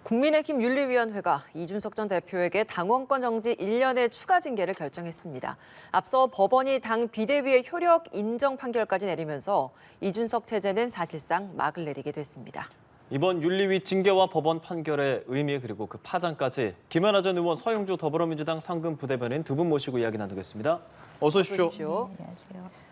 국민의힘 윤리위원회가 이준석 전 대표에게 당원권 정지 1년의 추가 징계를 결정했습니다. 앞서 법원이 당 비대위의 효력 인정 판결까지 내리면서 이준석 체제는 사실상 막을 내리게 됐습니다. 이번 윤리위 징계와 법원 판결의 의미 그리고 그 파장까지 김연아 전 의원, 서영주 더불어민주당 상근 부대변인 두 분 모시고 이야기 나누겠습니다. 어서 오십시오. 안녕하세요.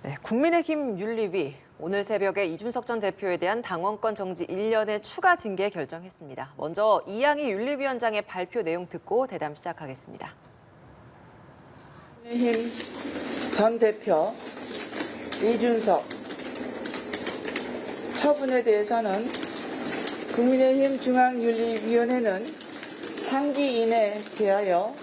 네, 국민의힘 윤리위 오늘 새벽에 이준석 전 대표에 대한 당원권 정지 1년의 추가 징계 결정했습니다. 먼저 이양희 윤리위원장의 발표 내용 듣고 대담 시작하겠습니다. 국민의힘 전 대표 이준석 처분에 대해서는 국민의힘 중앙윤리위원회는 상기인에 대하여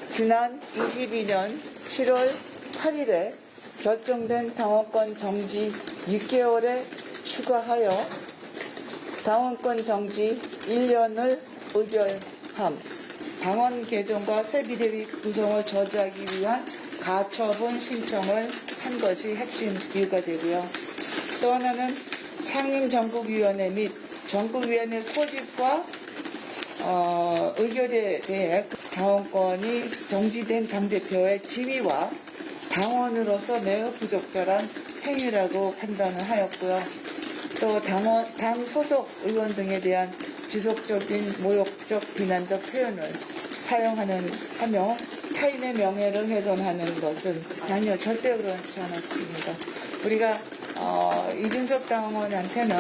지난 22년 7월 8일에 결정된 당원권 정지 6개월에 추가하여 당원권 정지 1년을 의결함, 당원 개정과 새 비대위 구성을 저지하기 위한 가처분 신청을 한 것이 핵심 이유가 되고요. 또 하나는 상임정국위원회 및 정국위원회 소집과 의결에 대해 당원권이 정지된 당대표의 지위와 당원으로서 매우 부적절한 행위라고 판단을 하였고요. 또 당 소속 의원 등에 대한 지속적인 모욕적 비난적 표현을 사용하며 타인의 명예를 훼손하는 것은 전혀 절대 그렇지 않았습니다. 우리가 이준석 당원한테는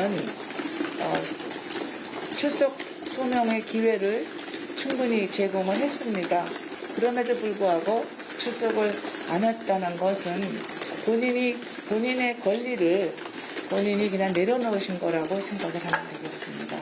출석 소명의 기회를 충분히 제공을 했습니다. 그럼에도 불구하고 출석을 안 했다는 것은 본인의 권리를 본인이 그냥 내려놓으신 거라고 생각을 하면 되겠습니다.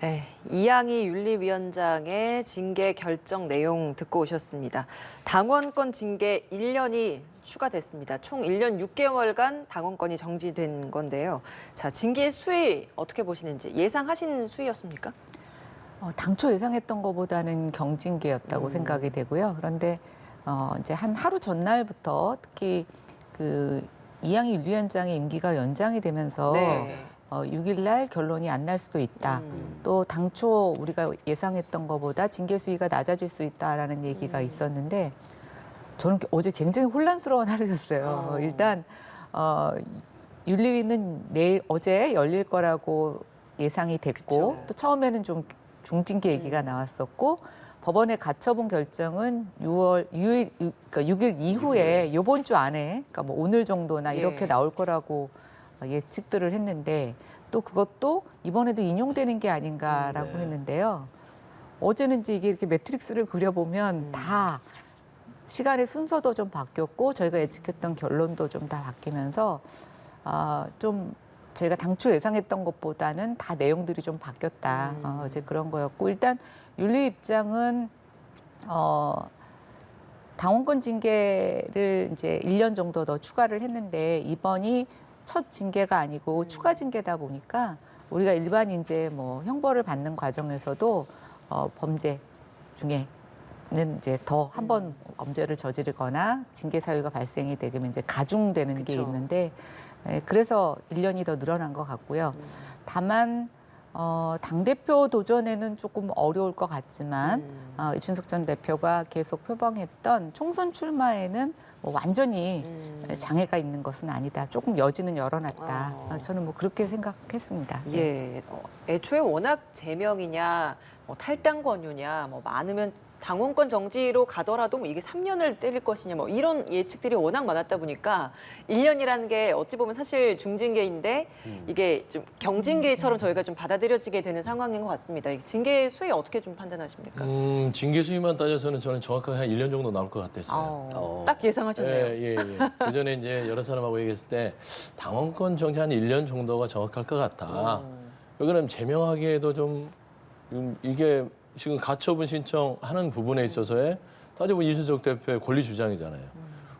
네, 이양희 윤리위원장의 징계 결정 내용 듣고 오셨습니다. 당원권 징계 1년이 추가됐습니다. 총 1년 6개월간 당원권이 정지된 건데요. 자, 징계 수위 어떻게 보시는지 예상하신 수위였습니까? 당초 예상했던 것보다는 경징계였다고 생각이 되고요. 그런데 이제 한 하루 전날부터 특히 그 이양희 윤리위원장의 임기가 연장이 되면서 6일 날 결론이 안 날 수도 있다. 또 당초 우리가 예상했던 것보다 징계 수위가 낮아질 수 있다라는 얘기가 있었는데 저는 어제 굉장히 혼란스러운 하루였어요. 일단 윤리위는 어제 열릴 거라고 예상이 됐고 그쵸. 또 처음에는 좀 중징계 얘기가 나왔었고 법원의 가처분 결정은 6일 이후에 이번 주 안에 그러니까 뭐 오늘 정도나 이렇게 나올 거라고 예측들을 했는데 또 그것도 이번에도 인용되는 게 아닌가라고 했는데요. 어제는 이제 이게 이렇게 매트릭스를 그려보면 다 시간의 순서도 좀 바뀌었고 저희가 예측했던 결론도 좀 다 바뀌면서 좀 저희가 당초 예상했던 것보다는 다 내용들이 좀 바뀌었다. 이제 그런 거였고 일단 윤리 입장은 당원권 징계를 이제 1년 정도 더 추가를 했는데 이번이 첫 징계가 아니고 추가 징계다 보니까 우리가 일반 이제 뭐 형벌을 받는 과정에서도 범죄 중에는 이제 더 한 번 범죄를 저지르거나 징계 사유가 발생이 되면 이제 가중되는 게 있는데 그래서 1년이 더 늘어난 것 같고요. 다만 당대표 도전에는 조금 어려울 것 같지만 이준석 전 대표가 계속 표방했던 총선 출마에는 뭐 완전히 장애가 있는 것은 아니다. 조금 여지는 열어놨다. 저는 뭐 그렇게 생각했습니다. 예, 애초에 워낙 제명이냐, 뭐 탈당 권유냐, 뭐 많으면 당원권 정지로 가더라도 뭐 이게 3년을 때릴 것이냐, 뭐 이런 예측들이 워낙 많았다 보니까 1년이라는 게 어찌 보면 사실 중징계인데 이게 좀 경징계처럼 저희가 좀 받아들여지게 되는 상황인 것 같습니다. 이 징계 수위 어떻게 좀 판단하십니까? 징계 수위만 따져서는 저는 정확하게 한 1년 정도 나올 것 같았어요. 딱 예상하셨네요. 예. 그전에 이제 여러 사람하고 얘기했을 때 당원권 정지 한 1년 정도가 정확할 것 같다. 여기는 제명하기에도 좀 이게 지금 가처분 신청하는 부분에 있어서의 따져보면 이준석 대표의 권리 주장이잖아요.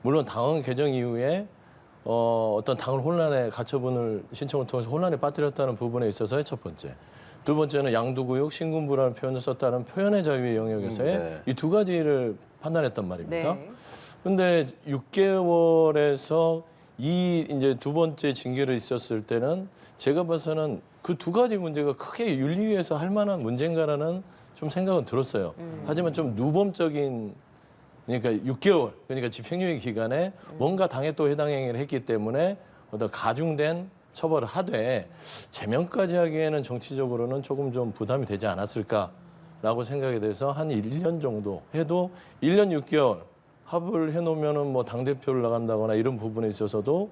물론 당원 개정 이후에 어떤 당을 혼란에 가처분을 신청을 통해서 혼란에 빠뜨렸다는 부분에 있어서의 첫 번째. 두 번째는 양두구육, 신군부라는 표현을 썼다는 표현의 자유의 영역에서의 이 두 가지를 판단했단 말입니다. 그런데 6개월에서 이 이제 두 번째 징계를 있었을 때는 제가 봐서는 그 두 가지 문제가 크게 윤리위에서 할 만한 문제인가라는 좀 생각은 들었어요. 하지만 좀 누범적인 그러니까 6개월 그러니까 집행유예 기간에 뭔가 당에 또 해당 행위를 했기 때문에 어떤 가중된 처벌을 하되 제명까지 하기에는 정치적으로는 조금 좀 부담이 되지 않았을까라고 생각이 돼서 한 1년 정도 해도 1년 6개월 합을 해놓으면은 뭐 당대표를 나간다거나 이런 부분에 있어서도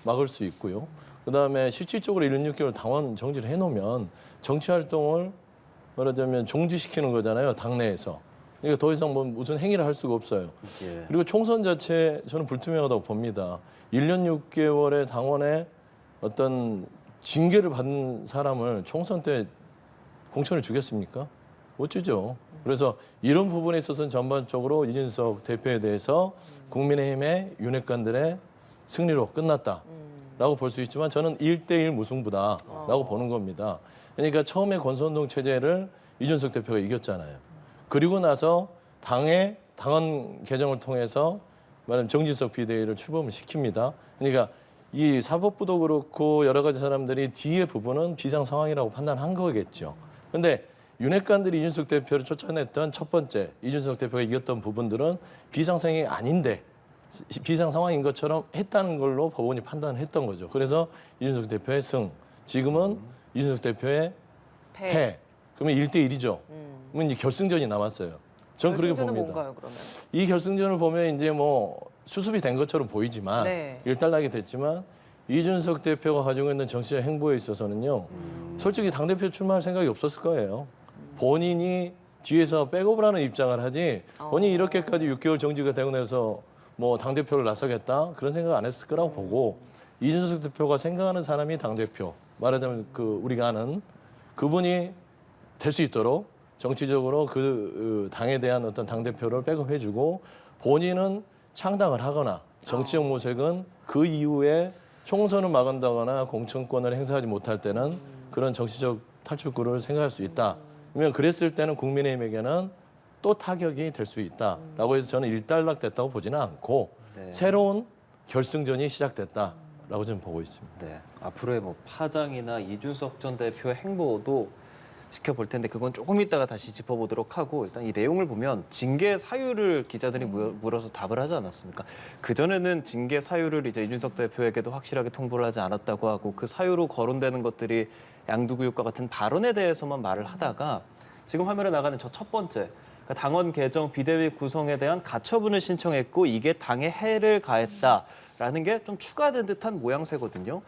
막을 수 있고요. 그다음에 실질적으로 1년 6개월 당원 정지를 해놓으면 정치 활동을 말하자면 종지시키는 거잖아요. 당내에서. 그러니까 더 이상 뭐 무슨 행위를 할 수가 없어요. 예. 그리고 총선 자체 저는 불투명하다고 봅니다. 1년 6개월의 당원의 어떤 징계를 받은 사람을 총선 때 공천을 주겠습니까? 못 주죠. 그래서 이런 부분에 있어서는 전반적으로 이준석 대표에 대해서 국민의힘의 윤핵관들의 승리로 끝났다라고 볼 수 있지만 저는 1대1 무승부다라고 보는 겁니다. 그러니까 처음에 권선동 체제를 이준석 대표가 이겼잖아요. 그리고 나서 당의 당헌 개정을 통해서 말하면 정진석 비대위를 출범을 시킵니다. 그러니까 이 사법부도 그렇고 여러 가지 사람들이 뒤의 부분은 비상 상황이라고 판단한 거겠죠. 그런데 윤핵관들이 이준석 대표를 쫓아냈던 첫 번째 이준석 대표가 이겼던 부분들은 비상 상황이 아닌데 비상 상황인 것처럼 했다는 걸로 법원이 판단을 했던 거죠. 그래서 이준석 대표의 승, 지금은 이준석 대표의 패. 그러면 1대1이죠. 그러면 이제 결승전이 남았어요. 전 그렇게 결승전은 봅니다. 뭔가요, 그러면? 이 결승전을 보면 이제 뭐 수습이 된 것처럼 보이지만 네. 일단락이 됐지만 이준석 대표가 가지고 있는 정치적 행보에 있어서는요. 솔직히 당대표 출마할 생각이 없었을 거예요. 본인이 뒤에서 백업을 하는 입장을 하지 본인이 이렇게까지 6개월 정지가 되고 나서 뭐 당대표를 나서겠다 그런 생각 안 했을 거라고 보고 이준석 대표가 생각하는 사람이 당대표 말하자면 그 우리가 아는 그분이 될 수 있도록 정치적으로 그 당에 대한 어떤 당대표를 백업해주고 본인은 창당을 하거나 정치적 모색은 그 이후에 총선을 막은다거나 공천권을 행사하지 못할 때는 그런 정치적 탈출구를 생각할 수 있다. 그러면 그랬을 때는 국민의힘에게는 또 타격이 될 수 있다라고 해서 저는 일단락됐다고 보지는 않고 네. 새로운 결승전이 시작됐다라고 저는 보고 있습니다. 네. 앞으로의 뭐 파장이나 이준석 전 대표의 행보도 지켜볼 텐데 그건 조금 이따가 다시 짚어보도록 하고 일단 이 내용을 보면 징계 사유를 기자들이 물어서 답을 하지 않았습니까? 그전에는 징계 사유를 이제 이준석 대표에게도 확실하게 통보를 하지 않았다고 하고 그 사유로 거론되는 것들이 양두구육과 같은 발언에 대해서만 말을 하다가 지금 화면에 나가는 저 첫 번째 그러니까 당원 개정 비대위 구성에 대한 가처분을 신청했고 이게 당에 해를 가했다라는 게 좀 추가된 듯한 모양새거든요.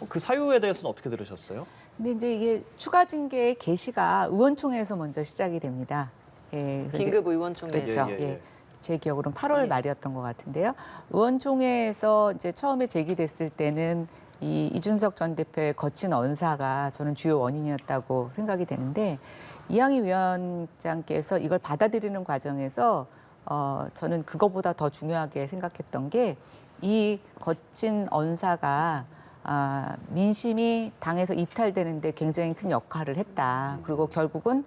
그 사유에 대해서는 어떻게 들으셨어요? 근데 이제 이게 추가 징계의 개시가 의원총회에서 먼저 시작이 됩니다. 예, 그래서 이제 긴급 의원총회. 그렇죠. 예, 예, 예. 예. 제 기억으로는 8월 예. 말이었던 것 같은데요. 의원총회에서 이제 처음에 제기됐을 때는 이 이준석 전 대표의 거친 언사가 저는 주요 원인이었다고 생각이 되는데 이항희 위원장께서 이걸 받아들이는 과정에서 저는 그거보다 더 중요하게 생각했던 게 이 거친 언사가 민심이 당에서 이탈되는데 굉장히 큰 역할을 했다. 그리고 결국은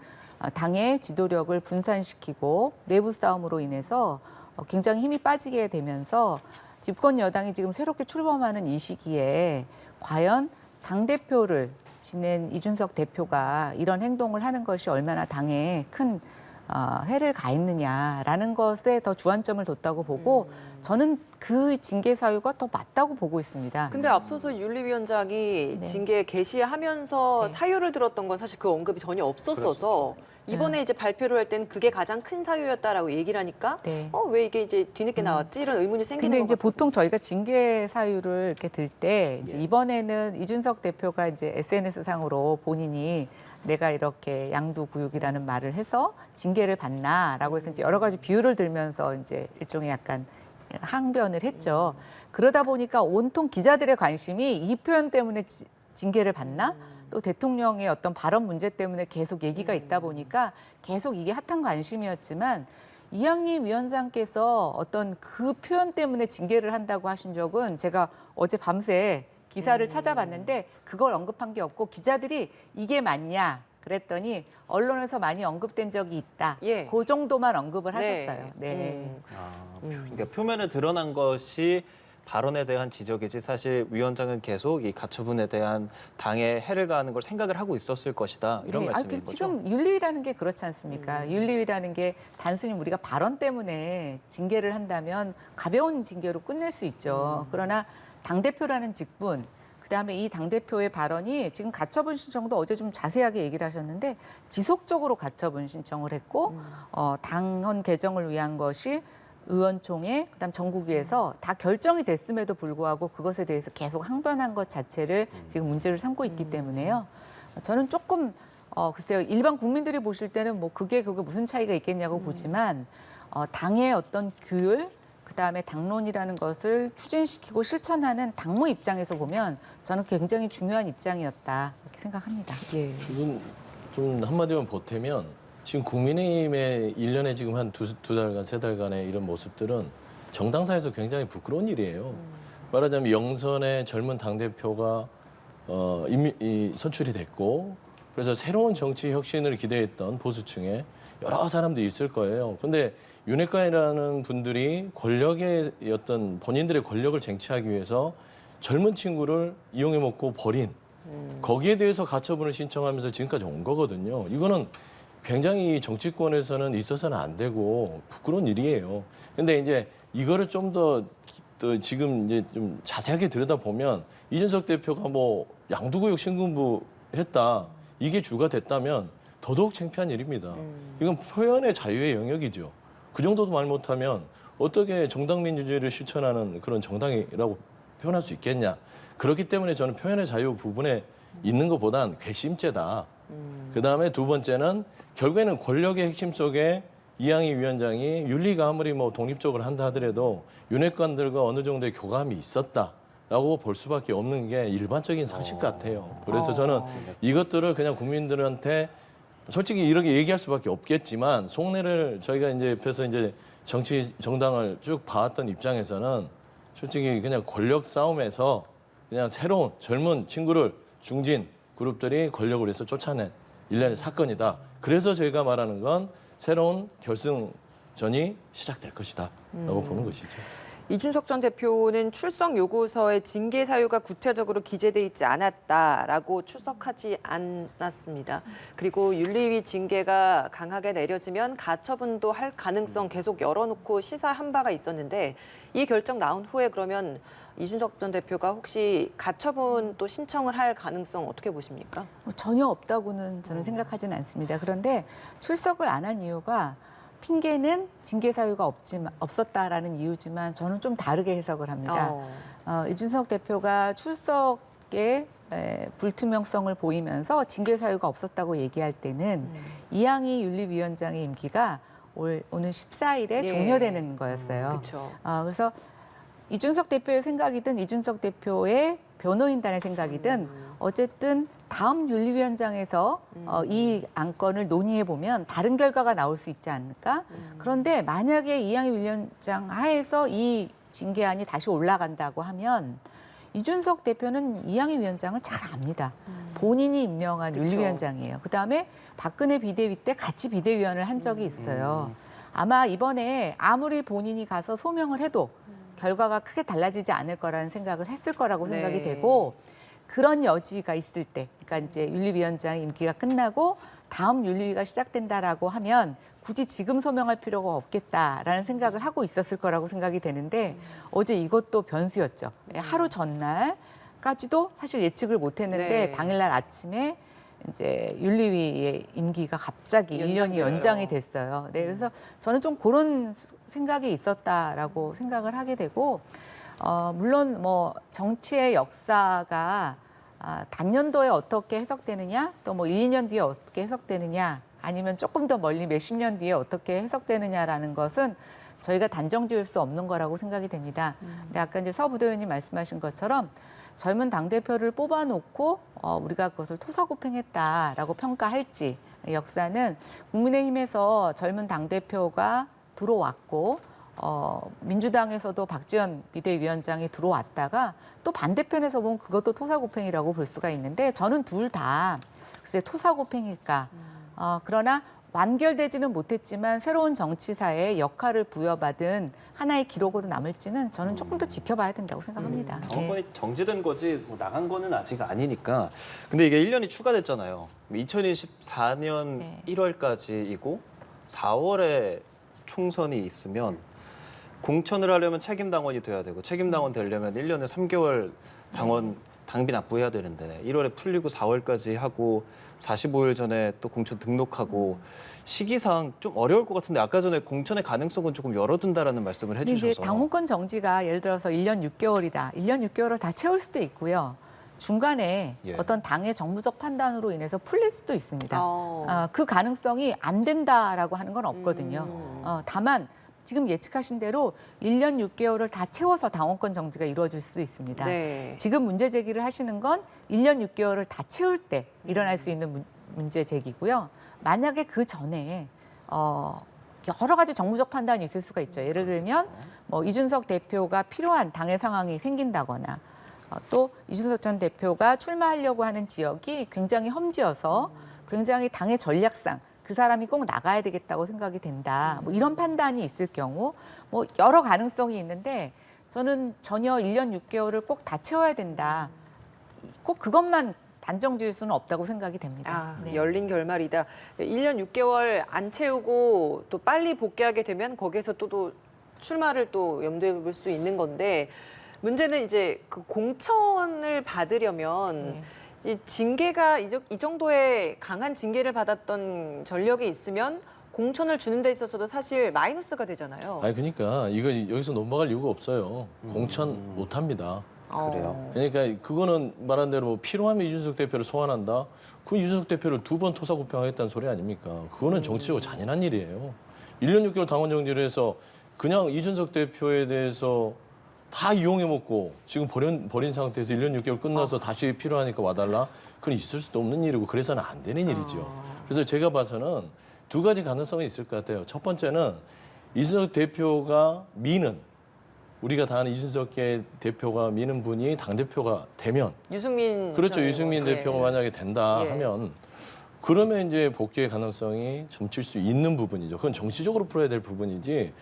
당의 지도력을 분산시키고 내부 싸움으로 인해서 굉장히 힘이 빠지게 되면서 집권 여당이 지금 새롭게 출범하는 이 시기에 과연 당대표를 지낸 이준석 대표가 이런 행동을 하는 것이 얼마나 당에 큰 해를 가했느냐라는 것에 더 주안점을 뒀다고 보고 저는 그 징계 사유가 더 맞다고 보고 있습니다. 근데 앞서서 윤리위원장이 네. 징계 개시하면서 네. 사유를 들었던 건 사실 그 언급이 전혀 없었어서 이번에 이제 발표를 할 때는 그게 가장 큰 사유였다라고 얘기를 하니까 네. 왜 이게 이제 뒤늦게 나왔지 이런 의문이 생기는 근데 것 이제 같아요. 보통 저희가 징계 사유를 이렇게 들 때 이제 이번에는 이준석 대표가 이제 SNS 상으로 본인이 내가 이렇게 양두구육이라는 말을 해서 징계를 받나라고 해서 이제 여러 가지 비유를 들면서 이제 일종의 약간 항변을 했죠. 그러다 보니까 온통 기자들의 관심이 이 표현 때문에 징계를 받나? 또 대통령의 어떤 발언 문제 때문에 계속 얘기가 있다 보니까 계속 이게 핫한 관심이었지만 이항희 위원장께서 어떤 그 표현 때문에 징계를 한다고 하신 적은 제가 어제 밤새 기사를 찾아봤는데 그걸 언급한 게 없고 기자들이 이게 맞냐 그랬더니 언론에서 많이 언급된 적이 있다. 예. 그 정도만 언급을 네. 하셨어요. 네. 그러니까 표면에 드러난 것이 발언에 대한 지적이지 사실 위원장은 계속 이 가처분에 대한 당에 해를 가하는 걸 생각을 하고 있었을 것이다 이런 네, 말씀인 거죠. 지금 윤리위라는 게 그렇지 않습니까? 윤리위라는 게 단순히 우리가 발언 때문에 징계를 한다면 가벼운 징계로 끝낼 수 있죠. 그러나 당대표라는 직분, 그다음에 이 당대표의 발언이 지금 가처분 신청도 어제 좀 자세하게 얘기를 하셨는데 지속적으로 가처분 신청을 했고 당헌 개정을 위한 것이 의원총회, 그다음 전국위에서 다 결정이 됐음에도 불구하고 그것에 대해서 계속 항변한 것 자체를 지금 문제를 삼고 있기 때문에요. 저는 조금 글쎄요, 일반 국민들이 보실 때는 뭐 그게 무슨 차이가 있겠냐고 보지만 당의 어떤 규율, 그다음에 당론이라는 것을 추진시키고 실천하는 당무 입장에서 보면 저는 굉장히 중요한 입장이었다 이렇게 생각합니다. 예. 지금 좀 한마디만 보태면 지금 국민의힘의 1년에 지금 한 두 달간, 세 달간의 이런 모습들은 정당사에서 굉장히 부끄러운 일이에요. 말하자면 영선의 젊은 당대표가 선출이 됐고 그래서 새로운 정치 혁신을 기대했던 보수층에 여러 사람들이 있을 거예요. 근데 윤핵관이라는 분들이 권력의 어떤 본인들의 권력을 쟁취하기 위해서 젊은 친구를 이용해 먹고 버린 거기에 대해서 가처분을 신청하면서 지금까지 온 거거든요. 이거는 굉장히 정치권에서는 있어서는 안 되고 부끄러운 일이에요. 근데 이제 이거를 좀 더 지금 이제 좀 자세하게 들여다보면 이준석 대표가 뭐 양두구역 신군부 했다. 이게 주가 됐다면 더더욱 창피한 일입니다. 이건 표현의 자유의 영역이죠. 그 정도도 말 못하면 어떻게 정당 민주주의를 실천하는 그런 정당이라고 표현할 수 있겠냐. 그렇기 때문에 저는 표현의 자유 부분에 있는 것보단 괘씸죄다. 그다음에 두 번째는 결국에는 권력의 핵심 속에 이항희 위원장이 윤리가 아무리 뭐 독립적으로 한다 하더라도 윤핵관들과 어느 정도의 교감이 있었다라고 볼 수밖에 없는 게 일반적인 사실 같아요. 그래서 저는 이것들을 그냥 국민들한테 솔직히 이렇게 얘기할 수밖에 없겠지만 속내를 저희가 이제 옆에서 이제 정당을 쭉 봐왔던 입장에서는 솔직히 그냥 권력 싸움에서 그냥 새로운 젊은 친구를 중진 그룹들이 권력을 위해서 쫓아낸 일련의 사건이다. 그래서 저희가 말하는 건 새로운 결승전이 시작될 것이다 라고 보는 것이죠. 이준석 전 대표는 출석 요구서에 징계 사유가 구체적으로 기재돼 있지 않았다라고 출석하지 않았습니다. 그리고 윤리위 징계가 강하게 내려지면 가처분도 할 가능성 계속 열어놓고 시사한 바가 있었는데 이 결정 나온 후에 그러면 이준석 전 대표가 혹시 가처분 또 신청을 할 가능성 어떻게 보십니까? 전혀 없다고는 저는 생각하지는 않습니다. 그런데 출석을 안 한 이유가 핑계는 징계 사유가 없었다라는 이유지만 저는 좀 다르게 해석을 합니다. 이준석 대표가 출석에 불투명성을 보이면서 징계 사유가 없었다고 얘기할 때는 이항희 윤리위원장의 임기가 오늘 14일에 종료되는 거였어요. 그렇죠. 그래서 이준석 대표의 생각이든 이준석 대표의 변호인단의 생각이든 어쨌든 다음 윤리위원장에서 이 안건을 논의해 보면 다른 결과가 나올 수 있지 않을까? 그런데 만약에 이항희 위원장 하에서 이 징계안이 다시 올라간다고 하면 이준석 대표는 이항희 위원장을 잘 압니다. 본인이 임명한 그쵸. 윤리위원장이에요. 그다음에 박근혜 비대위 때 같이 비대위원을 한 적이 있어요. 아마 이번에 아무리 본인이 가서 소명을 해도 결과가 크게 달라지지 않을 거라는 생각을 했을 거라고 생각이 네. 되고 그런 여지가 있을 때, 그러니까 이제 윤리위원장 임기가 끝나고 다음 윤리위가 시작된다라고 하면 굳이 지금 소명할 필요가 없겠다라는 생각을 하고 있었을 거라고 생각이 되는데 어제 이것도 변수였죠. 하루 전날까지도 사실 예측을 못했는데 네. 당일날 아침에 이제 윤리위의 임기가 갑자기 1년이 연장이 됐어요. 네, 그래서 저는 좀 그런 생각이 있었다라고 생각을 하게 되고, 물론 뭐 정치의 역사가 단년도에 어떻게 해석되느냐, 또 뭐 1, 2년 뒤에 어떻게 해석되느냐, 아니면 조금 더 멀리 몇십 년 뒤에 어떻게 해석되느냐라는 것은 저희가 단정 지을 수 없는 거라고 생각이 됩니다. 근데 아까 이제 서 부대변인이 말씀하신 것처럼 젊은 당대표를 뽑아놓고 우리가 그것을 토사구팽했다라고 평가할지 역사는 국민의힘에서 젊은 당대표가 들어왔고 민주당에서도 박지원 비대위원장이 들어왔다가 또 반대편에서 보면 그것도 토사구팽이라고 볼 수가 있는데 저는 둘 다 글쎄 토사구팽일까? 그러나 완결되지는 못했지만 새로운 정치사에 역할을 부여받은 하나의 기록으로 남을지는 저는 조금 더 지켜봐야 된다고 생각합니다. 당원권이 정지된 거지 뭐 나간 거는 아직 아니니까. 근데 이게 1년이 추가됐잖아요. 2024년 네. 1월까지이고 4월에 총선이 있으면 공천을 하려면 책임당원이 돼야 되고 책임당원 되려면 1년에 3개월 당원 당비 납부해야 되는데 1월에 풀리고 4월까지 하고 45일 전에 또 공천 등록하고 시기상 좀 어려울 것 같은데 아까 전에 공천의 가능성은 조금 열어둔다라는 말씀을 근데 해주셔서 이제 당원권 정지가 예를 들어서 1년 6개월이다. 1년 6개월을 다 채울 수도 있고요. 중간에 예. 어떤 당의 정무적 판단으로 인해서 풀릴 수도 있습니다. 어. 그 가능성이 안 된다라고 하는 건 없거든요. 다만 지금 예측하신 대로 1년 6개월을 다 채워서 당원권 정지가 이루어질 수 있습니다. 네. 지금 문제 제기를 하시는 건 1년 6개월을 다 채울 때 일어날 수 있는 문제 제기고요. 만약에 그 전에 여러 가지 정무적 판단이 있을 수가 있죠. 예를 들면 뭐 이준석 대표가 필요한 당의 상황이 생긴다거나 또 이준석 전 대표가 출마하려고 하는 지역이 굉장히 험지여서 굉장히 당의 전략상 그 사람이 꼭 나가야 되겠다고 생각이 된다. 뭐 이런 판단이 있을 경우 뭐 여러 가능성이 있는데 저는 전혀 1년 6개월을 꼭 다 채워야 된다. 꼭 그것만 단정 지을 수는 없다고 생각이 됩니다. 네. 열린 결말이다. 1년 6개월 안 채우고 또 빨리 복귀하게 되면 거기에서 또 출마를 또 염두에 볼 수도 있는 건데 문제는 이제 그 공천을 받으려면 이 징계가 이 정도의 강한 징계를 받았던 전력이 있으면 공천을 주는 데 있어서도 사실 마이너스가 되잖아요. 아니 그러니까 이거 여기서 넘어갈 이유가 없어요. 공천 못 합니다. 그래요? 그러니까 그거는 말한 대로 뭐 필요하면 이준석 대표를 소환한다. 그 이준석 대표를 2번 토사구팽하겠다는 소리 아닙니까? 그거는 정치적으로 잔인한 일이에요. 1년 6개월 당원 정지를 해서 그냥 이준석 대표에 대해서 다 이용해 먹고 지금 버린 상태에서 1년 6개월 끝나서 다시 필요하니까 와달라? 그건 있을 수도 없는 일이고 그래서는 안 되는 일이죠. 그래서 제가 봐서는 두 가지 가능성이 있을 것 같아요. 첫 번째는 이준석 대표가 미는 우리가 다 아는 이준석 대표가 미는 분이 당대표가 되면 유승민 그렇죠. 전 유승민 의원. 대표가 예. 만약에 된다 예. 하면 그러면 이제 복귀의 가능성이 점칠 수 있는 부분이죠. 그건 정치적으로 풀어야 될 부분이지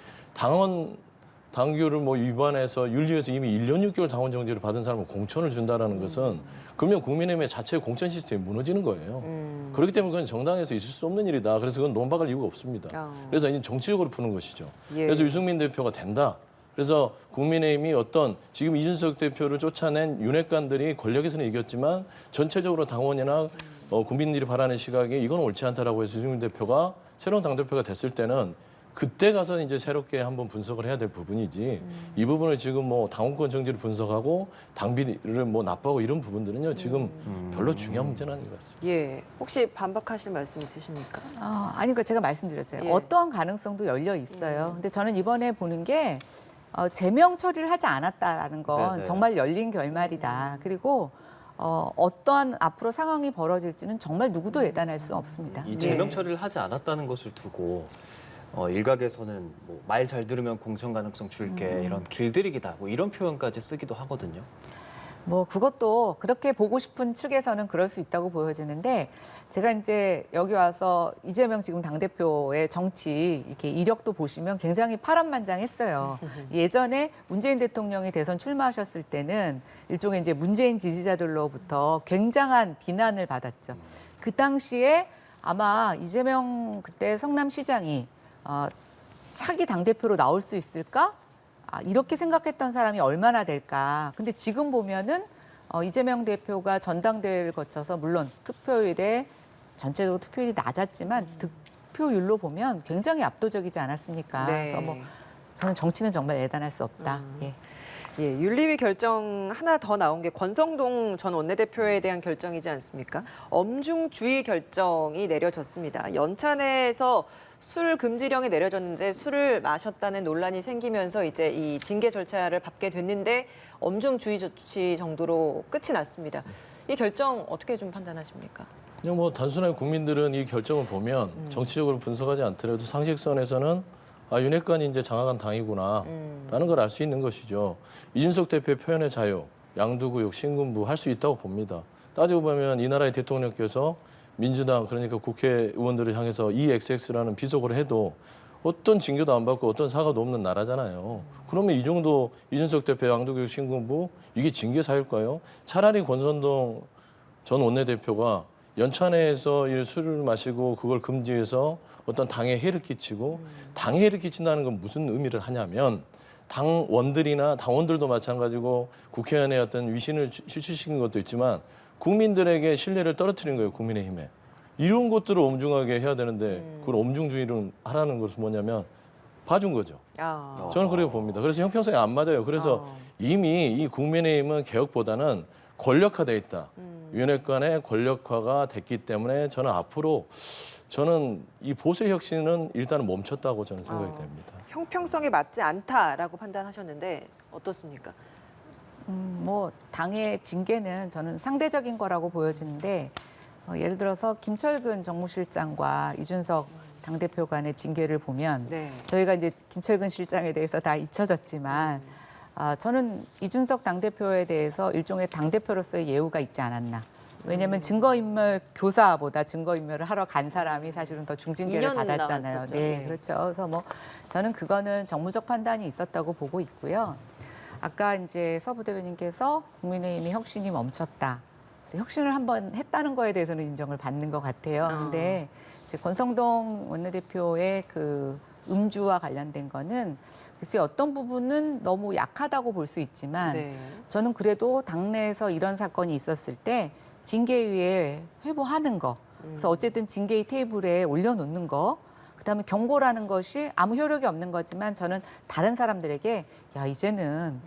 당규를 뭐 위반해서 윤리에서 이미 1년 6개월 당원 정지를 받은 사람은 공천을 준다라는 것은 그러면 국민의힘의 자체 공천 시스템이 무너지는 거예요. 그렇기 때문에 그건 정당에서 있을 수 없는 일이다. 그래서 그건 논박할 이유가 없습니다. 그래서 이제 정치적으로 푸는 것이죠. 예. 그래서 유승민 대표가 된다. 그래서 국민의힘이 어떤 지금 이준석 대표를 쫓아낸 윤핵관들이 권력에서는 이겼지만 전체적으로 당원이나 국민들이 바라는 시각에 이건 옳지 않다라고 해서 유승민 대표가 새로운 당대표가 됐을 때는 그때 가서 이제 새롭게 한번 분석을 해야 될 부분이지 이 부분을 지금 뭐 당원권 정지를 분석하고 당비를 뭐 납부하고 이런 부분들은요 지금 별로 중요한 문제는 아닌 것 같습니다. 예. 혹시 반박하실 말씀 있으십니까? 아니, 그러니까 제가 말씀드렸잖아요. 예. 어떠한 가능성도 열려 있어요. 근데 저는 이번에 보는 게 제명 처리를 하지 않았다라는 건 네네. 정말 열린 결말이다. 그리고 어떠한 앞으로 상황이 벌어질지는 정말 누구도 예단할 수 없습니다. 이 제명 처리를 하지 않았다는 것을 두고 일각에서는 뭐 말 잘 들으면 공천 가능성 줄게 이런 길들이기다 뭐 이런 표현까지 쓰기도 하거든요. 뭐 그것도 그렇게 보고 싶은 측에서는 그럴 수 있다고 보여지는데 제가 이제 여기 와서 이재명 지금 당대표의 정치 이렇게 이력도 보시면 굉장히 파란만장했어요. 예전에 문재인 대통령이 대선 출마하셨을 때는 일종의 이제 문재인 지지자들로부터 굉장한 비난을 받았죠. 그 당시에 아마 이재명 그때 성남시장이 차기 당대표로 나올 수 있을까? 이렇게 생각했던 사람이 얼마나 될까. 근데 지금 보면은 이재명 대표가 전당대회를 거쳐서 물론 투표율에 전체적으로 투표율이 낮았지만 득표율로 보면 굉장히 압도적이지 않았습니까? 네. 그래서 뭐 저는 정치는 정말 예단할 수 없다. 예. 예, 윤리위 결정 하나 더 나온 게 권성동 전 원내대표에 대한 결정이지 않습니까? 엄중주의 결정이 내려졌습니다. 연찬에서 술 금지령이 내려졌는데 술을 마셨다는 논란이 생기면서 이제 이 징계 절차를 밟게 됐는데 엄중주의 조치 정도로 끝이 났습니다. 이 결정 어떻게 좀 판단하십니까? 그냥 뭐 단순하게 국민들은 이 결정을 보면 정치적으로 분석하지 않더라도 상식선에서는 윤핵관이 이제 장악한 당이구나라는 걸 알 수 있는 것이죠. 이준석 대표의 표현의 자유, 양두구역, 신군부 할 수 있다고 봅니다. 따지고 보면 이 나라의 대통령께서 민주당 그러니까 국회의원들을 향해서 EXX라는 비속어를 해도 어떤 징계도 안 받고 어떤 사과도 없는 나라잖아요. 그러면 이 정도 이준석 대표 양도교육 신고부 이게 징계 사유일까요? 차라리 권선동 전 원내대표가 연찬회에서 이 술을 마시고 그걸 금지해서 어떤 당에 해를 끼치고 당에 해를 끼친다는 건 무슨 의미를 하냐면 당원들이나 당원들도 마찬가지고 국회의원의 어떤 위신을 실추시킨 것도 있지만 국민들에게 신뢰를 떨어뜨린 거예요. 국민의힘에. 이런 것들을 엄중하게 해야 되는데 그걸 엄중주의를 하라는 것은 뭐냐면 봐준 거죠. 아. 저는 그렇게 봅니다. 그래서 형평성이 안 맞아요. 그래서 이미 이 국민의힘은 개혁보다는 권력화돼 있다. 위원회간의 권력화가 됐기 때문에 저는 앞으로 이 보수 혁신은 일단은 멈췄다고 저는 생각이 됩니다. 형평성에 맞지 않다라고 판단하셨는데 어떻습니까? 뭐 당의 징계는 저는 상대적인 거라고 보여지는데 예를 들어서 김철근 정무실장과 이준석 당대표 간의 징계를 보면 네. 저희가 이제 김철근 실장에 대해서 다 잊혀졌지만 저는 이준석 당대표에 대해서 일종의 당대표로서의 예우가 있지 않았나. 왜냐하면 증거인멸 교사보다 증거인멸을 하러 간 사람이 사실은 더 중징계를 2년 받았잖아요. 나왔었죠. 네, 네. 그렇죠. 그래서 뭐 저는 그거는 정무적 판단이 있었다고 보고 있고요. 아까 이제 서부 대변인께서 국민의힘이 혁신이 멈췄다. 혁신을 한번 했다는 거에 대해서는 인정을 받는 것 같아요. 근데 이제 권성동 원내대표의 그 음주와 관련된 거는 글쎄 어떤 부분은 너무 약하다고 볼 수 있지만 네. 저는 그래도 당내에서 이런 사건이 있었을 때 징계위에 회부하는 거, 그래서 어쨌든 징계위 테이블에 올려놓는 거, 그다음에 경고라는 것이 아무 효력이 없는 거지만 저는 다른 사람들에게 야 이제는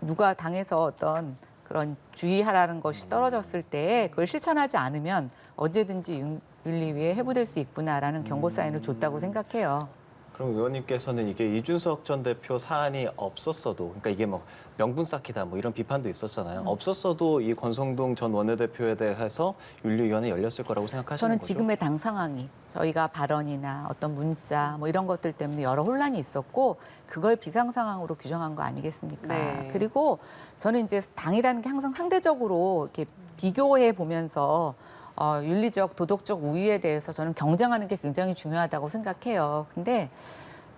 누가 당에서 어떤 그런 주의하라는 것이 떨어졌을 때 그걸 실천하지 않으면 언제든지 윤리위에 회부될 수 있구나라는 경고 사인을 줬다고 생각해요. 그럼 의원님께서는 이게 이준석 전 대표 사안이 없었어도, 그러니까 이게 뭐 명분 쌓기다 뭐 이런 비판도 있었잖아요. 없었어도 이 권성동 전 원내대표에 대해서 윤리위원회 열렸을 거라고 생각하시는 저는 거죠? 지금의 당 상황이 저희가 발언이나 어떤 문자 뭐 이런 것들 때문에 여러 혼란이 있었고 그걸 비상 상황으로 규정한 거 아니겠습니까? 네. 그리고 저는 이제 당이라는 게 항상 상대적으로 이렇게 비교해 보면서 윤리적, 도덕적 우위에 대해서 저는 경쟁하는 게 굉장히 중요하다고 생각해요. 근데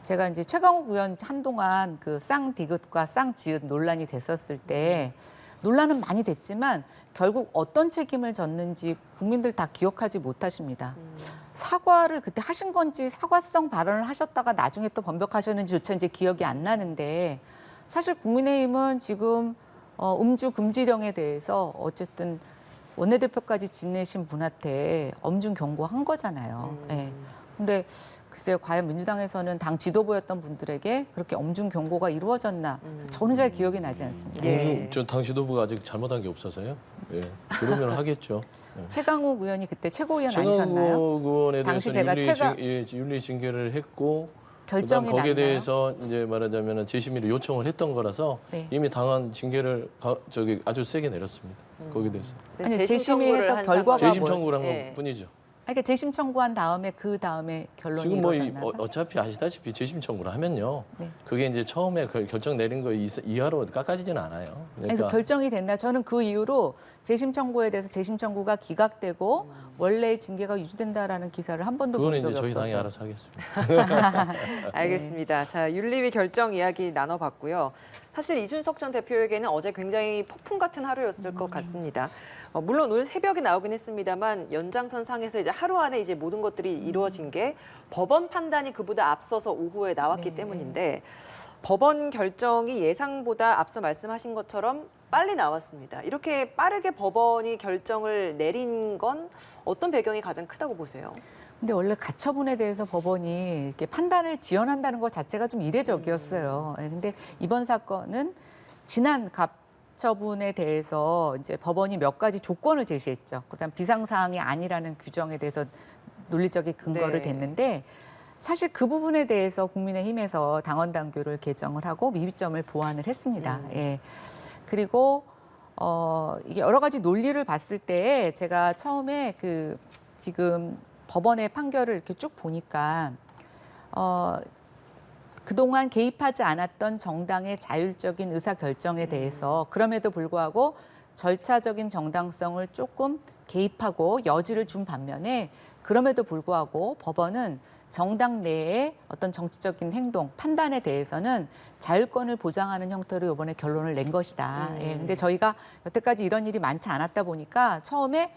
제가 이제 최강욱 의원 한동안 그 쌍디귿과 쌍지읒 논란이 됐었을 때 논란은 많이 됐지만 결국 어떤 책임을 졌는지 국민들 다 기억하지 못하십니다. 사과를 그때 하신 건지 사과성 발언을 하셨다가 나중에 또 번복하셨는지조차 이제 기억이 안 나는데 사실 국민의힘은 지금 음주 금지령에 대해서 어쨌든 원내대표까지 지내신 분한테 엄중 경고한 거잖아요. 네. 근데 글쎄요, 과연 민주당에서는 당 지도부였던 분들에게 그렇게 엄중 경고가 이루어졌나? 저는 잘 기억이 나지 않습니다. 예. 저당 지도부가 아직 잘못한 게 없어서요. 예, 그러면 하겠죠. 최강욱 의원이 그때 최고위원 아니셨나요? 최강욱 의원에 당시 대해서 제가 윤리 징계를 했고 결정이 그다음 거기에 났나요? 대해서 이제 말하자면 재심의를 요청을 했던 거라서 네. 이미 당한 징계를 아주 세게 내렸습니다. 거기에 대해서 아니, 재심 재심의에서 청구를 한 결과가 사건이- 재심 청구를 한 예. 것뿐이죠. 그러니까 재심 청구한 다음에 그 다음에 결론이 지금 뭐 이루어졌나요? 어차피 아시다시피 재심 청구를 하면요. 네. 그게 이제 처음에 결정 내린 거 이하로 깎아지지는 않아요. 그래서 결정이 됐나? 저는 그 이후로 재심 청구에 대해서 재심 청구가 기각되고 원래의 징계가 유지된다라는 기사를 한 번도 본 그거는 적이 이제 저희 당이 없어서. 알아서 하겠습니다. 알겠습니다. 자, 윤리위 결정 이야기 나눠봤고요. 사실 이준석 전 대표에게는 어제 굉장히 폭풍 같은 하루였을 것 같습니다. 물론 오늘 새벽에 나오긴 했습니다만 연장선상에서 이제 하루 안에 이제 모든 것들이 이루어진 게 법원 판단이 그보다 앞서서 오후에 나왔기 네. 때문인데 법원 결정이 예상보다 앞서 말씀하신 것처럼 빨리 나왔습니다. 이렇게 빠르게 법원이 결정을 내린 건 어떤 배경이 가장 크다고 보세요? 근데 원래 가처분에 대해서 법원이 이렇게 판단을 지연한다는 것 자체가 좀 이례적이었어요. 근데 이번 사건은 지난 가처분에 대해서 이제 법원이 몇 가지 조건을 제시했죠. 그다음 비상사항이 아니라는 규정에 대해서 논리적인 근거를 네. 댔는데 사실 그 부분에 대해서 국민의힘에서 당원 당규를 개정을 하고 미비점을 보완을 했습니다. 예. 그리고 이게 여러 가지 논리를 봤을 때 제가 처음에 그 지금 법원의 판결을 이렇게 쭉 보니까 그동안 개입하지 않았던 정당의 자율적인 의사 결정에 대해서 그럼에도 불구하고 절차적인 정당성을 조금 개입하고 여지를 준 반면에 그럼에도 불구하고 법원은 정당 내의 어떤 정치적인 행동, 판단에 대해서는 자율권을 보장하는 형태로 이번에 결론을 낸 것이다. 예, 근데 저희가 여태까지 이런 일이 많지 않았다 보니까 처음에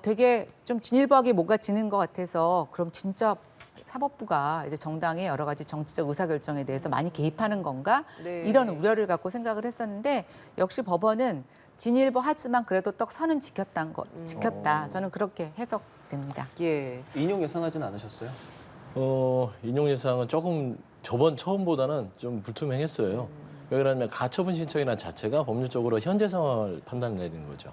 되게 좀 진일보하게 뭔가 지는 것 같아서 그럼 진짜 사법부가 이제 정당의 여러 가지 정치적 의사결정에 대해서 많이 개입하는 건가? 네. 이런 우려를 갖고 생각을 했었는데 역시 법원은 진일보하지만 그래도 딱 선은 지켰다. 저는 그렇게 해석됩니다. 예. 인용 예상하진 않으셨어요? 인용 예상은 조금 저번 처음보다는 좀 불투명했어요. 왜 그러냐면 가처분 신청이라는 자체가 법률적으로 현재 상황을 판단내는 거죠.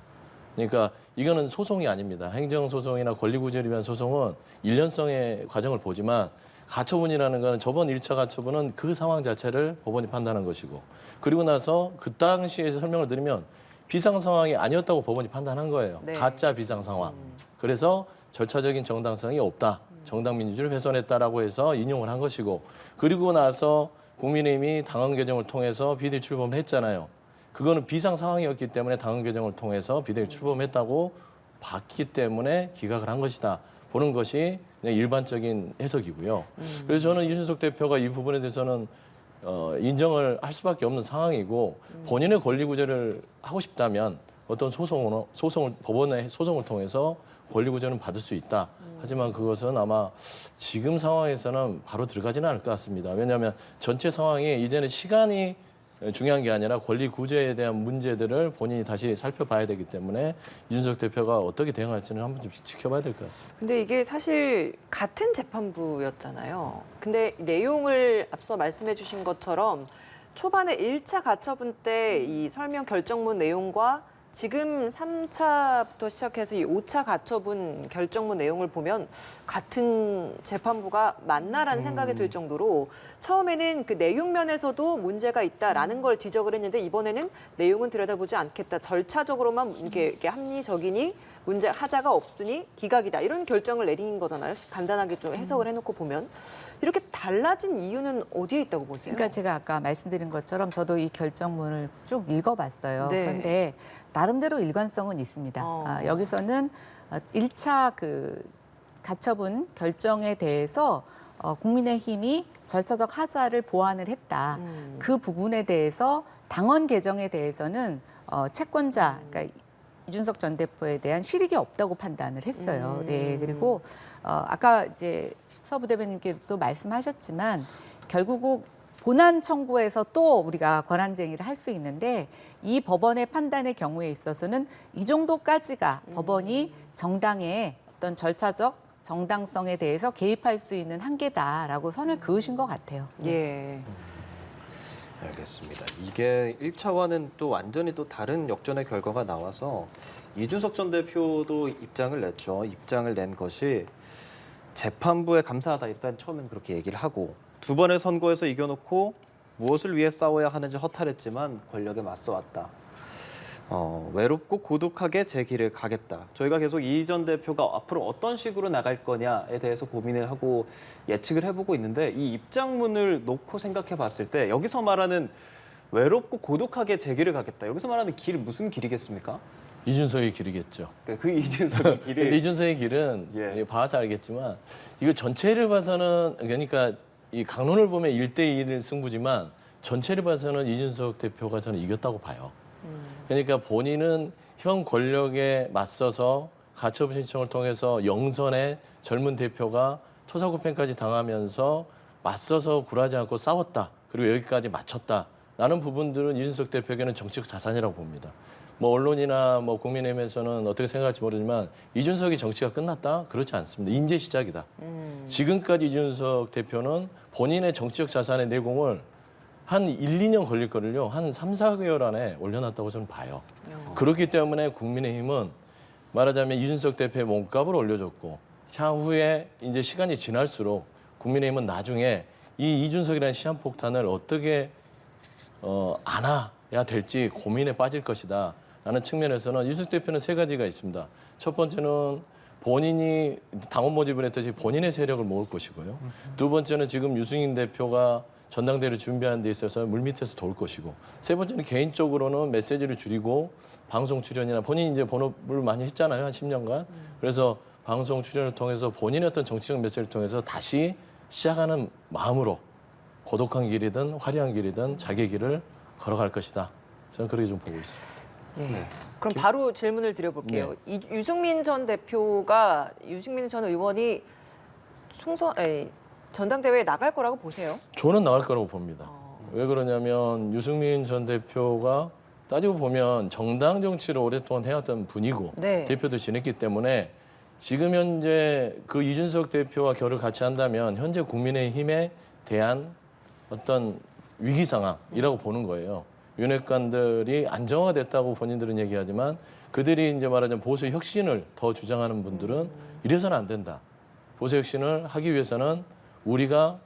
그러니까 이거는 소송이 아닙니다. 행정소송이나 권리구제를 위한 소송은 일련성의 과정을 보지만 가처분이라는 거는 저번 1차 가처분은 그 상황 자체를 법원이 판단한 것이고 그리고 나서 그 당시에 설명을 드리면 비상 상황이 아니었다고 법원이 판단한 거예요. 네. 가짜 비상 상황. 그래서 절차적인 정당성이 없다. 정당 민주주의를 훼손했다라고 해서 인용을 한 것이고 그리고 나서 국민의힘이 당헌 개정을 통해서 비대위 출범을 했잖아요. 그거는 비상 상황이었기 때문에 당헌 개정을 통해서 비대위 출범했다고 봤기 때문에 기각을 한 것이다. 보는 것이 그냥 일반적인 해석이고요. 그래서 저는 이준석 대표가 이 부분에 대해서는 인정을 할 수밖에 없는 상황이고 본인의 권리 구제를 하고 싶다면 어떤 법원의 소송을 통해서 권리 구제는 받을 수 있다. 하지만 그것은 아마 지금 상황에서는 바로 들어가지는 않을 것 같습니다. 왜냐하면 전체 상황이 이제는 시간이 중요한 게 아니라 권리 구제에 대한 문제들을 본인이 다시 살펴봐야 되기 때문에 이준석 대표가 어떻게 대응할지는 한번 좀 지켜봐야 될 것 같습니다. 근데 이게 사실 같은 재판부였잖아요. 근데 내용을 앞서 말씀해 주신 것처럼 초반에 1차 가처분 때 이 설명 결정문 내용과 지금 3차부터 시작해서 이 5차 가처분 결정문 내용을 보면 같은 재판부가 맞나라는 생각이 들 정도로 처음에는 그 내용 면에서도 문제가 있다라는 걸 지적을 했는데 이번에는 내용은 들여다보지 않겠다. 절차적으로만 이게 합리적이니 문제 하자가 없으니 기각이다. 이런 결정을 내린 거잖아요. 간단하게 좀 해석을 해놓고 보면. 이렇게 달라진 이유는 어디에 있다고 보세요? 그러니까 제가 아까 말씀드린 것처럼 저도 이 결정문을 쭉 읽어봤어요. 네. 그런데 나름대로 일관성은 있습니다. 여기서는 1차 그 가처분 결정에 대해서 국민의힘이 절차적 하자를 보완을 했다. 그 부분에 대해서 당헌 개정에 대해서는 채권자, 그러니까 이준석 전 대표에 대한 실익이 없다고 판단을 했어요. 네, 그리고 아까 이제 서 부대변인께서도 말씀하셨지만 결국 본안 청구에서 또 우리가 권한쟁의를 할 수 있는데 이 법원의 판단의 경우에 있어서는 이 정도까지가 법원이 정당의 어떤 절차적 정당성에 대해서 개입할 수 있는 한계다라고 선을 그으신 것 같아요. 예. 알겠습니다. 이게 1차와는 또 완전히 또 다른 역전의 결과가 나와서 이준석 전 대표도 입장을 냈죠. 입장을 낸 것이 재판부에 감사하다. 일단 처음엔 그렇게 얘기를 하고 두 번의 선거에서 이겨놓고 무엇을 위해 싸워야 하는지 허탈했지만 권력에 맞서왔다. 외롭고 고독하게 제 길을 가겠다. 저희가 계속 이 전 대표가 앞으로 어떤 식으로 나갈 거냐에 대해서 고민을 하고 예측을 해보고 있는데 이 입장문을 놓고 생각해 봤을 때 여기서 말하는 외롭고 고독하게 제 길을 가겠다. 여기서 말하는 길 무슨 길이겠습니까? 이준석의 길이겠죠. 그 이준석의 길이 근데 이준석의 길은 예. 봐서 알겠지만 이거 전체를 봐서는 그러니까 이 강론을 보면 1대1 승부지만 전체를 봐서는 이준석 대표가 저는 이겼다고 봐요. 그러니까 본인은 현 권력에 맞서서 가처분 신청을 통해서 영선의 젊은 대표가 토사구팽까지 당하면서 맞서서 굴하지 않고 싸웠다. 그리고 여기까지 맞췄다라는 부분들은 이준석 대표에게는 정치적 자산이라고 봅니다. 뭐 언론이나 뭐 국민의힘에서는 어떻게 생각할지 모르지만 이준석이 정치가 끝났다? 그렇지 않습니다. 이제 시작이다. 지금까지 이준석 대표는 본인의 정치적 자산의 내공을 한 1, 2년 걸릴 거를요. 한 3, 4개월 안에 올려놨다고 저는 봐요. 그렇기 때문에 국민의힘은 말하자면 이준석 대표의 몸값을 올려줬고 향후에 이제 시간이 지날수록 국민의힘은 나중에 이 이준석이라는 시한폭탄을 어떻게 안아야 될지 고민에 빠질 것이다. 라는 측면에서는 이준석 대표는 세 가지가 있습니다. 첫 번째는 본인이 당원 모집을 했듯이 본인의 세력을 모을 것이고요. 두 번째는 지금 유승민 대표가 전당대회를 준비하는 데 있어서 물밑에서 도울 것이고, 세 번째는 개인적으로는 메시지를 줄이고 방송 출연이나 본인이 이제 본업을 많이 했잖아요. 한 10년간. 그래서 방송 출연을 통해서 본인의 어떤 정치적 메시지를 통해서 다시 시작하는 마음으로 고독한 길이든 화려한 길이든 자기의 길을 걸어갈 것이다. 저는 그렇게 좀 보고 있습니다. 네. 그럼 바로 질문을 드려볼게요. 유승민 전 의원이 전당대회에 나갈 거라고 보세요? 저는 나갈 거라고 봅니다. 왜 그러냐면 유승민 전 대표가 따지고 보면 정당 정치를 오랫동안 해왔던 분이고 네. 대표도 지냈기 때문에 지금 현재 그 이준석 대표와 결을 같이 한다면 현재 국민의힘에 대한 어떤 위기 상황이라고 보는 거예요. 윤핵관들이 안정화됐다고 본인들은 얘기하지만 그들이 이제 말하자면 보수 혁신을 더 주장하는 분들은 이래서는 안 된다. 보수 혁신을 하기 위해서는 우리가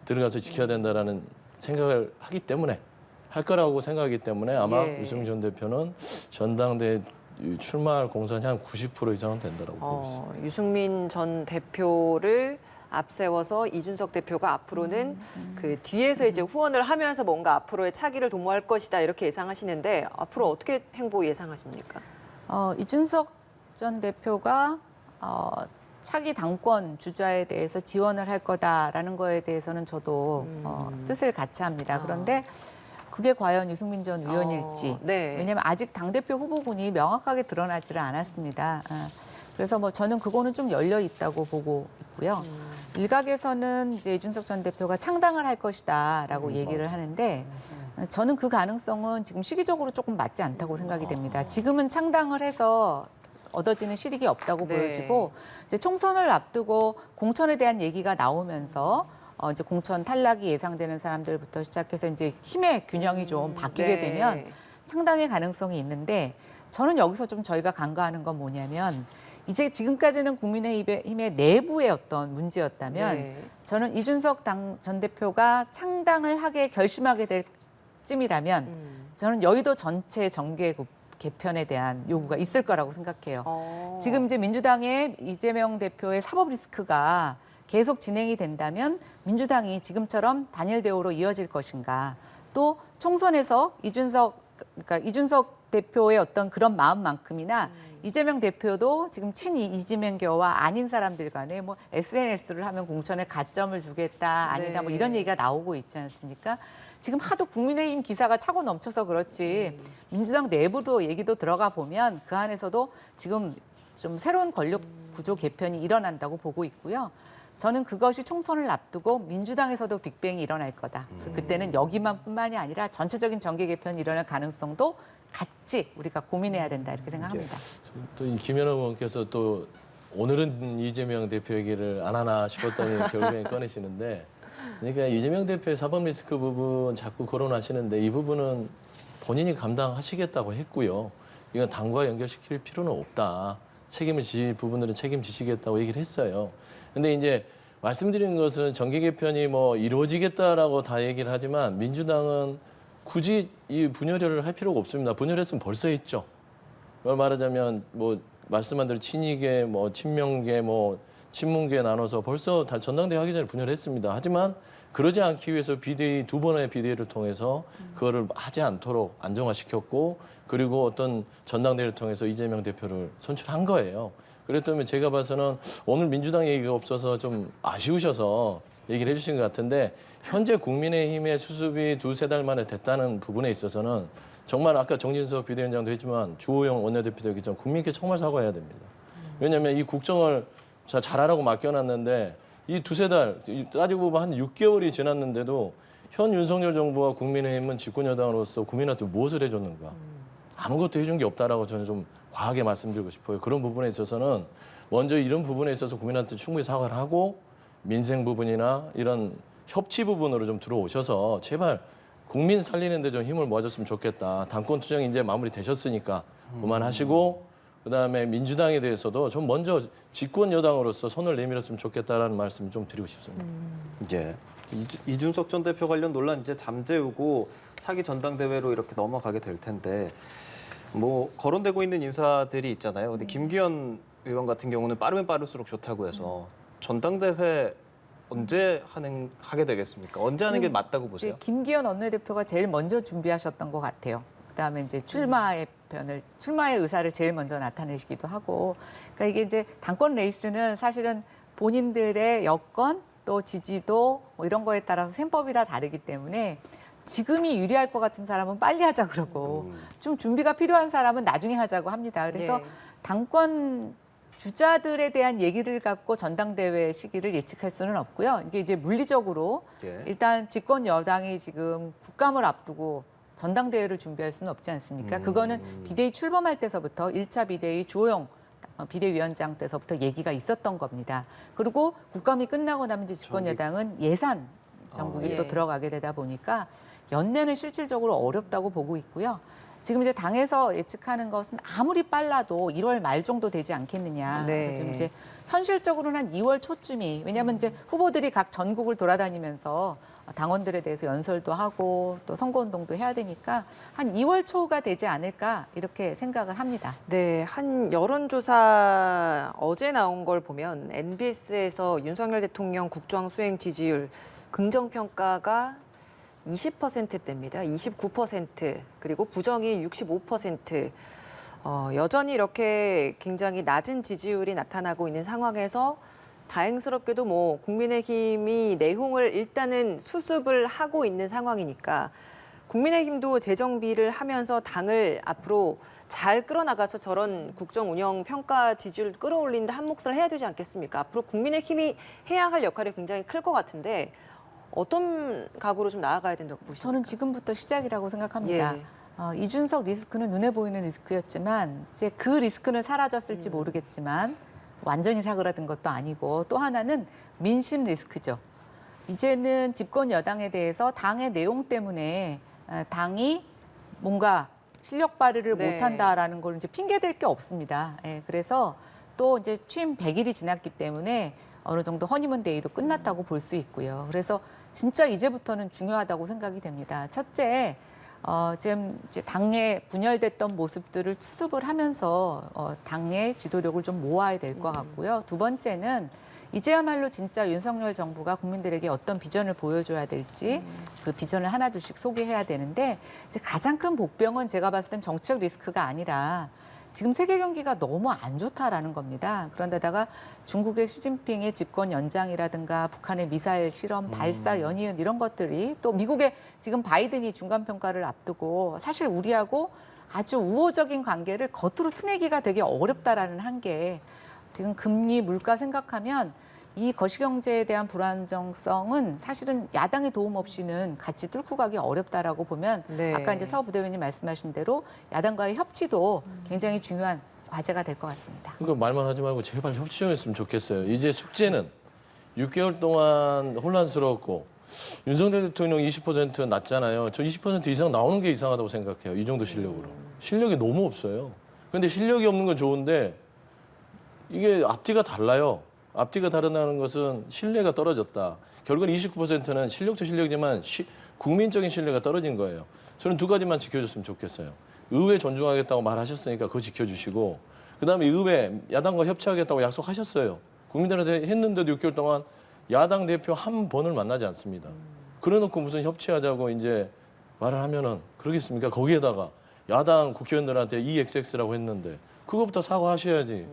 들어가서 지켜야 된다라는 생각을 하기 때문에 할 거라고 생각하기 때문에 아마 유승민 전 대표는 전당대회 출마할 공산이 한 90% 이상은 된다라고 보고 있습니다. 유승민 전 대표를 앞세워서 이준석 대표가 앞으로는 그 뒤에서 이제 후원을 하면서 뭔가 앞으로의 차기를 도모할 것이다 이렇게 예상하시는데 앞으로 어떻게 행보 예상하십니까? 이준석 전 대표가 차기 당권 주자에 대해서 지원을 할 거다라는 거에 대해서는 저도 뜻을 같이 합니다. 그런데 그게 과연 유승민 전 의원일지. 네. 왜냐하면 아직 당대표 후보군이 명확하게 드러나지를 않았습니다. 그래서 뭐 저는 그거는 좀 열려 있다고 보고 있고요. 일각에서는 이제 이준석 전 대표가 창당을 할 것이다라고 얘기를 하는데 저는 그 가능성은 지금 시기적으로 조금 맞지 않다고 생각이 됩니다. 지금은 창당을 해서 얻어지는 실익이 없다고 네. 보여지고 이제 총선을 앞두고 공천에 대한 얘기가 나오면서 이제 공천 탈락이 예상되는 사람들부터 시작해서 이제 힘의 균형이 좀 바뀌게 네. 되면 창당의 가능성이 있는데 저는 여기서 좀 저희가 간과하는 건 뭐냐면 이제 지금까지는 국민의힘의 내부의 어떤 문제였다면 네. 저는 이준석 전 대표가 창당을 하게 결심하게 될 쯤이라면 저는 여의도 전체 정계 개편에 대한 요구가 있을 거라고 생각해요. 지금 이제 민주당의 이재명 대표의 사법 리스크가 계속 진행이 된다면 민주당이 지금처럼 단일 대우로 이어질 것인가? 또 총선에서 이준석 대표의 어떤 그런 마음만큼이나 이재명 대표도 지금 이재명교와 아닌 사람들 간에 뭐 SNS를 하면 공천에 가점을 주겠다 아니다 뭐 이런 얘기가 나오고 있지 않습니까? 지금 하도 국민의힘 기사가 차고 넘쳐서 그렇지 민주당 내부도 얘기도 들어가 보면 그 안에서도 지금 좀 새로운 권력 구조 개편이 일어난다고 보고 있고요. 저는 그것이 총선을 앞두고 민주당에서도 빅뱅이 일어날 거다. 그래서 그때는 여기만뿐만이 아니라 전체적인 정계 개편이 일어날 가능성도 같이 우리가 고민해야 된다 이렇게 생각합니다. 또 이 김연아 의원께서 또 오늘은 이재명 대표 얘기를 안 하나 싶었더니 결국엔 꺼내시는데 그러니까 이재명 대표의 사법 리스크 부분 자꾸 거론하시는데 이 부분은 본인이 감당하시겠다고 했고요. 이건 당과 연결시킬 필요는 없다. 책임을 지실 부분들은 책임지시겠다고 얘기를 했어요. 근데 이제 말씀드린 것은 정계 개편이 뭐 이루어지겠다라고 다 얘기를 하지만 민주당은 굳이 이 분열을 할 필요가 없습니다. 분열했으면 벌써 했죠. 말하자면 뭐 말씀한 대로 친이계, 뭐 친명계, 뭐 친문계 나눠서 벌써 다 전당대회 하기 전에 분열했습니다. 하지만 그러지 않기 위해서 비대위 두 번의 비대위를 통해서 그거를 하지 않도록 안정화시켰고 그리고 어떤 전당대회를 통해서 이재명 대표를 선출한 거예요. 그랬다면 제가 봐서는 오늘 민주당 얘기가 없어서 좀 아쉬우셔서 얘기를 해주신 것 같은데 현재 국민의힘의 수습이 두세 달 만에 됐다는 부분에 있어서는 정말 아까 정진석 비대위원장도 했지만 주호영 원내대표도 얘기했지만 국민께 정말 사과해야 됩니다. 왜냐하면 이 국정을 잘하라고 맡겨놨는데 이 두세 달 따지고 보면 한 6개월이 지났는데도 현 윤석열 정부와 국민의힘은 집권여당으로서 국민한테 무엇을 해줬는가? 아무것도 해준 게 없다라고 저는 좀 과하게 말씀드리고 싶어요. 그런 부분에 있어서는 먼저 이런 부분에 있어서 국민한테 충분히 사과를 하고 민생 부분이나 이런 협치 부분으로 좀 들어오셔서 제발 국민 살리는 데 좀 힘을 모아줬으면 좋겠다. 당권 투쟁 이제 마무리되셨으니까 그만하시고 그다음에 민주당에 대해서도 좀 먼저 집권 여당으로서 손을 내밀었으면 좋겠다라는 말씀 좀 드리고 싶습니다. 예. 이준석 전 대표 관련 논란 이제 잠재우고 차기 전당대회로 이렇게 넘어가게 될 텐데 뭐 거론되고 있는 인사들이 있잖아요. 근데 김기현 의원 같은 경우는 빠르면 빠를수록 좋다고 해서 전당대회 언제 하게 되겠습니까? 언제 하는 게 지금 맞다고 보세요? 김기현 원내대표가 제일 먼저 준비하셨던 것 같아요. 그다음에 이제 출마의 의사를 제일 먼저 나타내시기도 하고, 그러니까 이게 이제 당권 레이스는 사실은 본인들의 여건 또 지지도 뭐 이런 거에 따라서 셈법이 다 다르기 때문에 지금이 유리할 것 같은 사람은 빨리 하자 그러고 좀 준비가 필요한 사람은 나중에 하자고 합니다. 그래서 네. 당권 주자들에 대한 얘기를 갖고 전당대회 시기를 예측할 수는 없고요. 이게 이제 물리적으로 예. 일단 집권 여당이 지금 국감을 앞두고 전당대회를 준비할 수는 없지 않습니까? 그거는 비대위 출범할 때서부터 1차 비대위 주호영 비대위원장 때서부터 얘기가 있었던 겁니다. 그리고 국감이 끝나고 나면 이제 집권 여당은 예산 정국이 예. 또 들어가게 되다 보니까 연내는 실질적으로 어렵다고 보고 있고요. 지금 이제 당에서 예측하는 것은 아무리 빨라도 1월 말 정도 되지 않겠느냐. 네. 그래서 지금 이제 현실적으로는 한 2월 초쯤이, 왜냐하면 이제 후보들이 각 전국을 돌아다니면서 당원들에 대해서 연설도 하고 또 선거운동도 해야 되니까 한 2월 초가 되지 않을까 이렇게 생각을 합니다. 네, 한 여론조사 어제 나온 걸 보면 NBS에서 윤석열 대통령 국정 수행 지지율 긍정평가가 20%대입니다. 29%, 그리고 부정이 65%. 여전히 이렇게 굉장히 낮은 지지율이 나타나고 있는 상황에서 다행스럽게도 뭐 국민의힘이 내홍을 일단은 수습을 하고 있는 상황이니까 국민의힘도 재정비를 하면서 당을 앞으로 잘 끌어나가서 저런 국정 운영 평가 지지율 끌어올린다 한 몫을 해야 되지 않겠습니까? 앞으로 국민의힘이 해야 할 역할이 굉장히 클 것 같은데 어떤 각오로 좀 나아가야 된다고 보십니까? 저는 지금부터 시작이라고 생각합니다. 이준석 리스크는 눈에 보이는 리스크였지만 이제 그 리스크는 사라졌을지 모르겠지만 완전히 사그라든 것도 아니고, 또 하나는 민심 리스크죠. 이제는 집권 여당에 대해서 당의 내용 때문에 당이 뭔가 실력 발휘를 네. 못한다라는 걸 이제 핑계댈 게 없습니다. 예, 그래서 또 이제 취임 100일이 지났기 때문에 어느 정도 허니문 데이도 끝났다고 볼 수 있고요. 그래서 진짜 이제부터는 중요하다고 생각이 됩니다. 첫째, 지금 이제 당내 분열됐던 모습들을 수습을 하면서 당의 지도력을 좀 모아야 될 것 같고요. 두 번째는 이제야말로 진짜 윤석열 정부가 국민들에게 어떤 비전을 보여줘야 될지 그 비전을 하나둘씩 소개해야 되는데, 이제 가장 큰 복병은 제가 봤을 땐 정치적 리스크가 아니라 지금 세계 경기가 너무 안 좋다라는 겁니다. 그런데다가 중국의 시진핑의 집권 연장이라든가 북한의 미사일 실험, 발사 연이은 이런 것들이, 또 미국의 지금 바이든이 중간평가를 앞두고 사실 우리하고 아주 우호적인 관계를 겉으로 트내기가 되게 어렵다라는 한계. 지금 금리, 물가 생각하면 이 거시경제에 대한 불안정성은 사실은 야당의 도움 없이는 같이 뚫고 가기 어렵다라고 보면 네. 아까 이제 서 부대변인 말씀하신 대로 야당과의 협치도 굉장히 중요한 과제가 될 것 같습니다. 그러니까 말만 하지 말고 제발 협치 좀 했으면 좋겠어요. 이제 숙제는 6개월 동안 혼란스러웠고 윤석열 대통령 20% 낮잖아요. 저 20% 이상 나오는 게 이상하다고 생각해요. 이 정도 실력으로. 실력이 너무 없어요. 그런데 실력이 없는 건 좋은데 이게 앞뒤가 달라요. 앞뒤가 다르다는 것은 신뢰가 떨어졌다. 결국은 29%는 실력도 실력이지만 국민적인 신뢰가 떨어진 거예요. 저는 두 가지만 지켜줬으면 좋겠어요. 의회 존중하겠다고 말하셨으니까 그거 지켜주시고, 그다음에 의회 야당과 협치하겠다고 약속하셨어요. 국민들한테 했는데도 6개월 동안 야당 대표 한 번을 만나지 않습니다. 그래놓고 무슨 협치하자고 이제 말을 하면은 그러겠습니까? 거기에다가 야당 국회의원들한테 EXX라고 했는데 그거부터 사과하셔야지.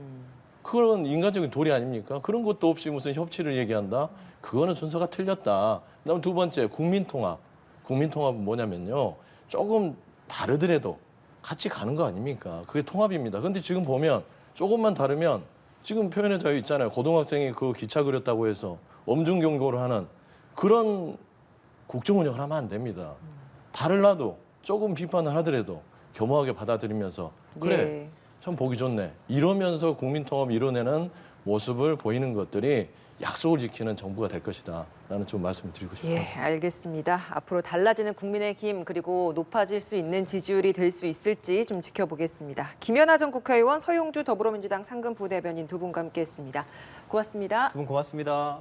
그런 인간적인 도리 아닙니까? 그런 것도 없이 무슨 협치를 얘기한다? 그거는 순서가 틀렸다. 그다음 두 번째, 국민통합. 국민통합은 뭐냐면요. 조금 다르더라도 같이 가는 거 아닙니까? 그게 통합입니다. 그런데 지금 보면 조금만 다르면 지금 표현의 자유 있잖아요. 고등학생이 그 기차 그렸다고 해서 엄중경고를 하는 그런 국정 운영을 하면 안 됩니다. 달라도 조금 비판을 하더라도 겸허하게 받아들이면서 그래. 예. 참 보기 좋네. 이러면서 국민통합 이뤄내는 모습을 보이는 것들이 약속을 지키는 정부가 될 것이다. 라는 좀 말씀을 드리고 싶어요. 예, 알겠습니다. 앞으로 달라지는 국민의힘 그리고 높아질 수 있는 지지율이 될 수 있을지 좀 지켜보겠습니다. 김연아 전 국회의원, 서용주 더불어민주당 상근 부대변인 두 분과 함께했습니다. 고맙습니다. 두 분 고맙습니다.